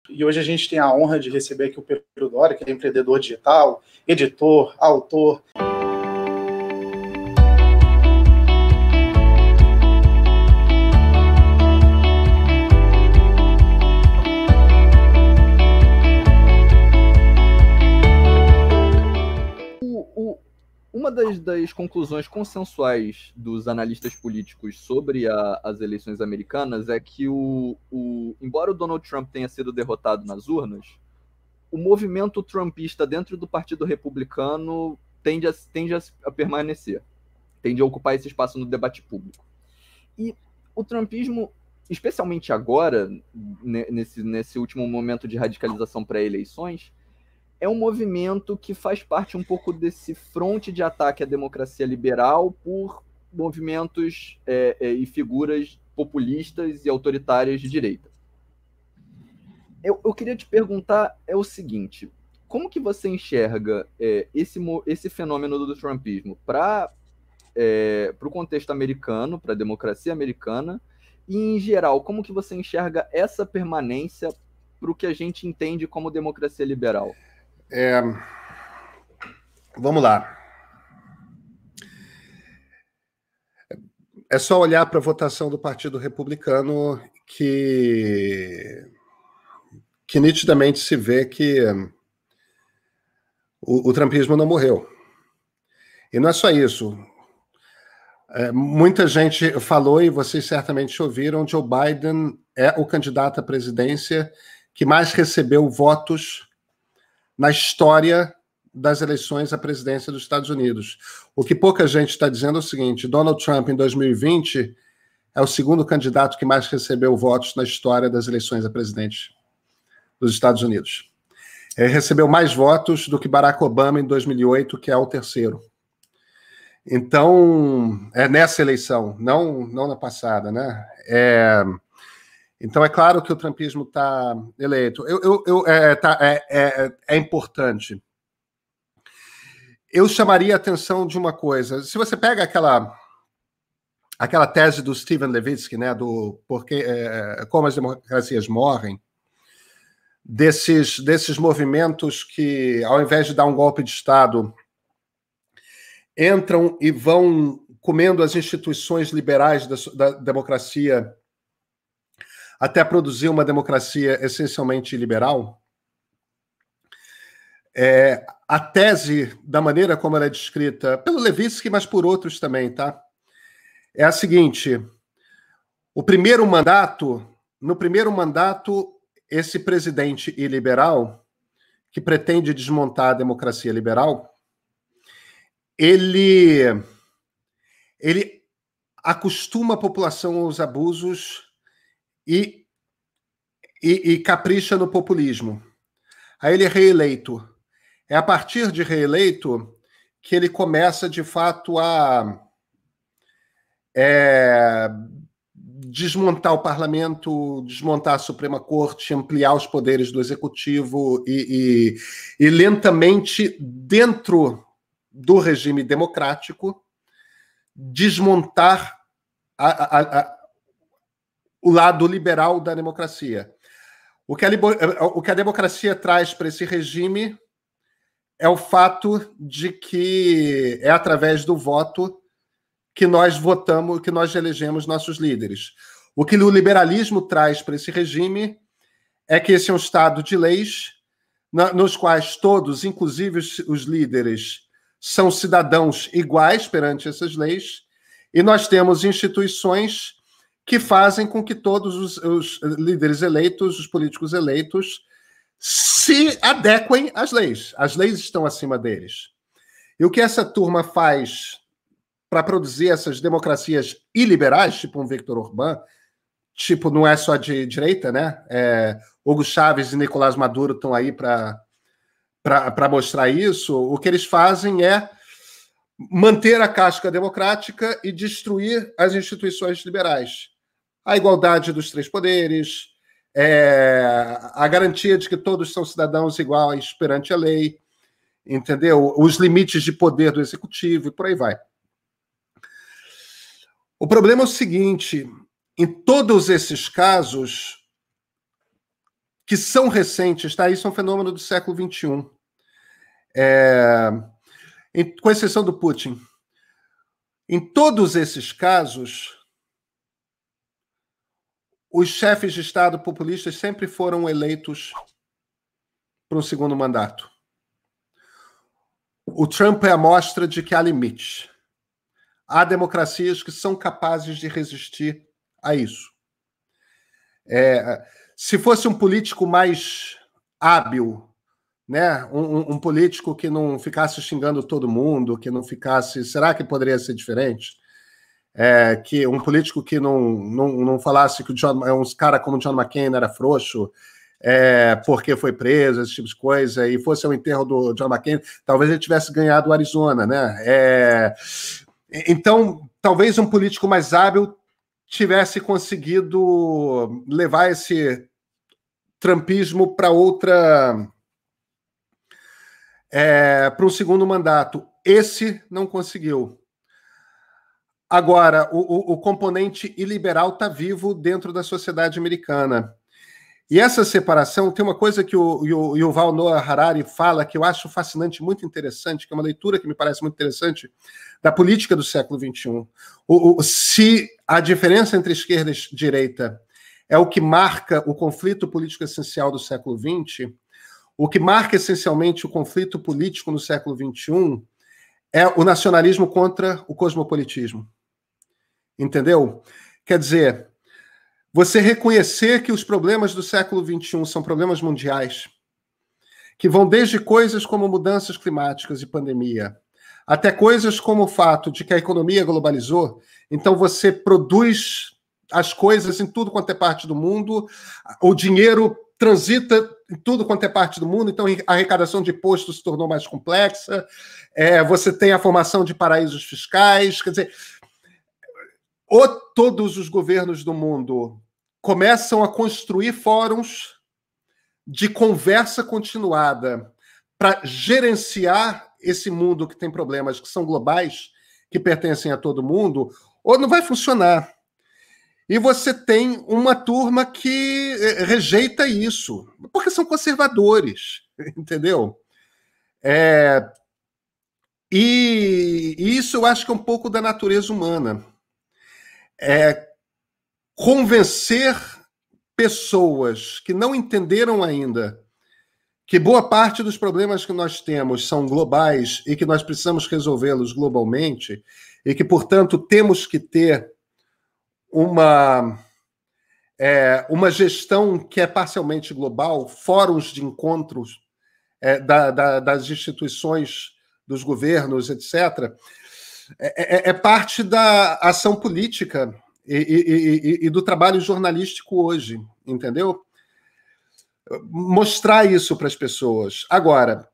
e hoje a gente tem a honra de receber aqui o Pedro Doria, que é empreendedor digital, editor, autor. Uma das conclusões consensuais dos analistas políticos sobre as eleições americanas é que, embora o Donald Trump tenha sido derrotado nas urnas, o movimento trumpista dentro do Partido Republicano tende a permanecer, tende a ocupar esse espaço no debate público. E o trumpismo, especialmente agora, nesse último momento de radicalização pré-eleições, é um movimento que faz parte um pouco desse fronte de ataque à democracia liberal por movimentos e figuras populistas e autoritárias de direita. Eu queria te perguntar o seguinte: como que você enxerga esse fenômeno do trumpismo para o contexto americano, para a democracia americana, e, em geral, como que você enxerga essa permanência para o que a gente entende como democracia liberal? Vamos lá. É só olhar para a votação do Partido Republicano que nitidamente se vê que o trumpismo não morreu. E não é só isso. Muita gente falou, e vocês certamente ouviram, Joe Biden é o candidato à presidência que mais recebeu votos na história das eleições à presidência dos Estados Unidos. O que pouca gente está dizendo é o seguinte: Donald Trump, em 2020, é o segundo candidato que mais recebeu votos na história das eleições a presidente dos Estados Unidos. Ele recebeu mais votos do que Barack Obama em 2008, que é o terceiro. Então, é nessa eleição, não na passada, né? Então, é claro que o trumpismo está eleito. É importante. Eu chamaria a atenção de uma coisa. Se você pega aquela tese do Steven Levitsky, né, do como as democracias morrem, desses movimentos que, ao invés de dar um golpe de Estado, entram e vão comendo as instituições liberais da democracia até produzir uma democracia essencialmente liberal. A tese, da maneira como ela é descrita, pelo Levitsky, mas por outros também, tá? É a seguinte: no primeiro mandato, esse presidente iliberal, que pretende desmontar a democracia liberal, ele acostuma a população aos abusos e capricha no populismo. Aí ele é reeleito. É a partir de reeleito que ele começa, de fato, a desmontar o parlamento, desmontar a Suprema Corte, ampliar os poderes do executivo e lentamente, dentro do regime democrático, desmontar o lado liberal da democracia. O que a democracia traz para esse regime é o fato de que é através do voto que nós votamos, que nós elegemos nossos líderes. O que o liberalismo traz para esse regime é que esse é um Estado de leis, nos quais todos, inclusive os líderes, são cidadãos iguais perante essas leis, e nós temos instituições que fazem com que todos os líderes eleitos, os políticos eleitos, se adequem às leis. As leis estão acima deles. E o que essa turma faz para produzir essas democracias iliberais, tipo um Viktor Orbán, tipo, não é só de direita, né? Hugo Chávez e Nicolás Maduro estão aí para mostrar isso. O que eles fazem é manter a casca democrática e destruir as instituições liberais. A igualdade dos três poderes, a garantia de que todos são cidadãos iguais perante a lei, entendeu? Os limites de poder do executivo e por aí vai. O problema é o seguinte: em todos esses casos, que são recentes, tá? Isso é um fenômeno do século XXI. Com exceção do Putin. Em todos esses casos, os chefes de Estado populistas sempre foram eleitos para um segundo mandato. O Trump é a mostra de que há limites. Há democracias que são capazes de resistir a isso. Se fosse um político mais hábil, né? Um político que não ficasse xingando todo mundo, que não ficasse... Será que poderia ser diferente? Que um político que não falasse que uns cara como John McCain era frouxo, porque foi preso, esse tipo de coisa, e fosse ao enterro do John McCain, talvez ele tivesse ganhado o Arizona, né? Então, talvez um político mais hábil tivesse conseguido levar esse trumpismo para um segundo mandato. Esse não conseguiu. Agora, o componente iliberal está vivo dentro da sociedade americana. E essa separação, tem uma coisa que o Yuval Noah Harari fala que eu acho fascinante, muito interessante, que é uma leitura que me parece muito interessante, da política do século XXI. Se a diferença entre esquerda e direita é o que marca o conflito político essencial do século XX, o que marca essencialmente o conflito político no século XXI é o nacionalismo contra o cosmopolitismo. Entendeu? Quer dizer, você reconhecer que os problemas do século XXI são problemas mundiais, que vão desde coisas como mudanças climáticas e pandemia, até coisas como o fato de que a economia globalizou, então você produz as coisas em tudo quanto é parte do mundo, o dinheiro transita em tudo quanto é parte do mundo, então a arrecadação de impostos se tornou mais complexa, você tem a formação de paraísos fiscais, quer dizer, todos os governos do mundo começam a construir fóruns de conversa continuada para gerenciar esse mundo que tem problemas que são globais, que pertencem a todo mundo, ou não vai funcionar. E você tem uma turma que rejeita isso, porque são conservadores, entendeu? E isso eu acho que é um pouco da natureza humana. Convencer pessoas que não entenderam ainda que boa parte dos problemas que nós temos são globais e que nós precisamos resolvê-los globalmente e que, portanto, temos que ter uma gestão que é parcialmente global, fóruns de encontros das instituições, dos governos, etc., é parte da ação política e do trabalho jornalístico hoje, entendeu? Mostrar isso para as pessoas. Agora,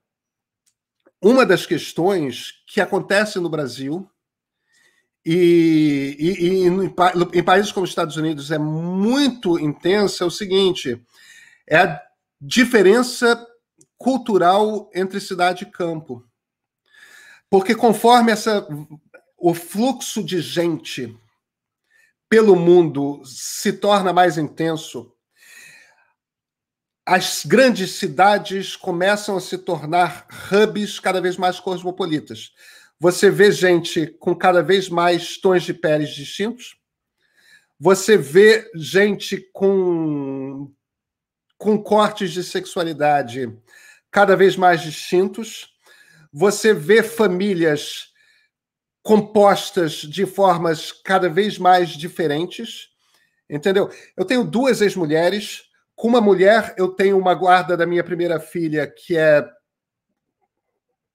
uma das questões que acontece no Brasil e em países como os Estados Unidos é muito intensa é o seguinte, é a diferença cultural entre cidade e campo. Porque conforme o fluxo de gente pelo mundo se torna mais intenso, as grandes cidades começam a se tornar hubs cada vez mais cosmopolitas. Você vê gente com cada vez mais tons de peles distintos, você vê gente com cortes de sexualidade cada vez mais distintos, você vê famílias compostas de formas cada vez mais diferentes, entendeu? Eu tenho 2 ex-mulheres. Com uma mulher, eu tenho uma guarda da minha primeira filha, que é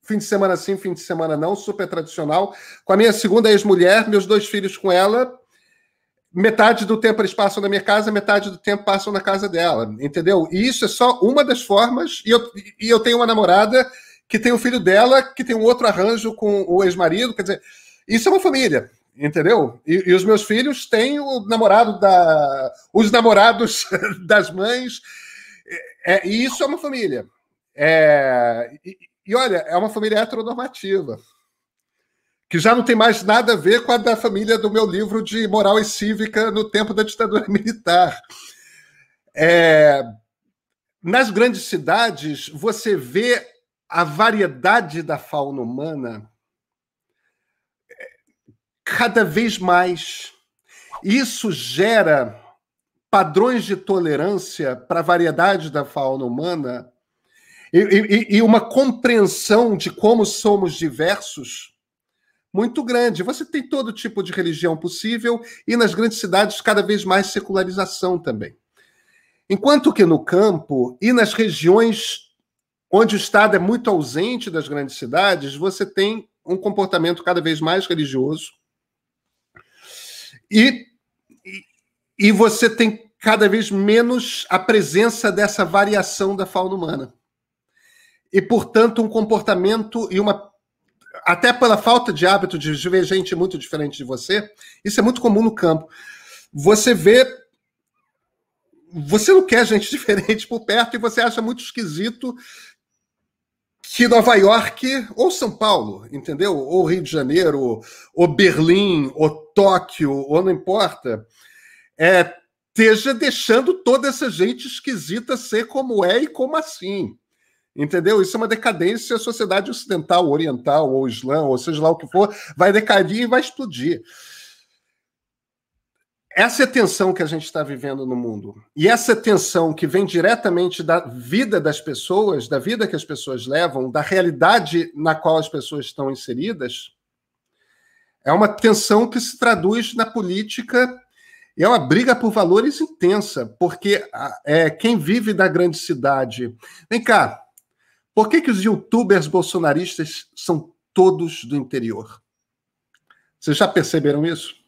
fim de semana sim, fim de semana não, super tradicional. Com a minha segunda ex-mulher, meus 2 filhos com ela, metade do tempo eles passam na minha casa, metade do tempo passam na casa dela, entendeu? E isso é só uma das formas. E eu tenho uma namorada que tem o filho dela, que tem um outro arranjo com o ex-marido, quer dizer, isso é uma família, entendeu? E os meus filhos têm os namorados das mães, e isso é uma família. E olha, é uma família heteronormativa, que já não tem mais nada a ver com a da família do meu livro de moral e cívica no tempo da ditadura militar. nas grandes cidades, você vê a variedade da fauna humana cada vez mais. Isso gera padrões de tolerância para a variedade da fauna humana e uma compreensão de como somos diversos muito grande. Você tem todo tipo de religião possível e nas grandes cidades cada vez mais secularização também. Enquanto que no campo e nas regiões onde o Estado é muito ausente das grandes cidades, você tem um comportamento cada vez mais religioso e você tem cada vez menos a presença dessa variação da fauna humana. E, portanto, um comportamento e uma... Até pela falta de hábito de ver gente muito diferente de você, isso é muito comum no campo. Você vê... Você não quer gente diferente por perto e você acha muito esquisito que Nova York, ou São Paulo, entendeu? Ou Rio de Janeiro, ou Berlim, ou Tóquio, ou não importa, esteja deixando toda essa gente esquisita ser como é e como assim. Entendeu? Isso é uma decadência. A sociedade ocidental, oriental, ou islã, ou seja lá o que for, vai decair e vai explodir. Essa é a tensão que a gente está vivendo no mundo. E essa tensão que vem diretamente da vida das pessoas, da vida que as pessoas levam, da realidade na qual as pessoas estão inseridas, é uma tensão que se traduz na política e é uma briga por valores intensa, porque quem vive da grande cidade... Vem cá, por que os youtubers bolsonaristas são todos do interior? Vocês já perceberam isso?